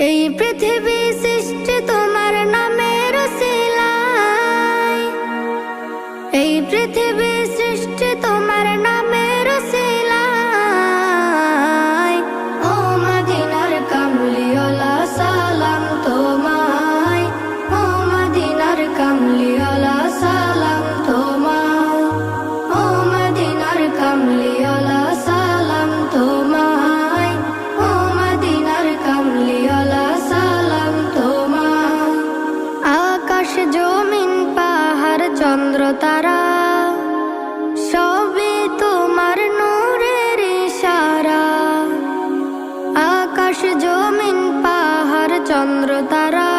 এই পৃথিবী সৃষ্টি তোমার নামের উসিলায়, এই পৃথিবী সৃষ্টি তোমার নামের উসিলায়। ও মদিনার কামলিওয়ালা সালাম তোমায়, ও মদিনার কামলিওয়ালা সালাম তোমায়, ও মদিনার কামলিওয়ালা সালাম তোমায়, ও মদিনার কামলিওয়ালা সালাম তোমায়। আকাশ জমিন পাহাড় চন্দ্র তারা সবই তোমার নূরের ইশারা। আকাশ জমিন পাহাড় চন্দ্র তারা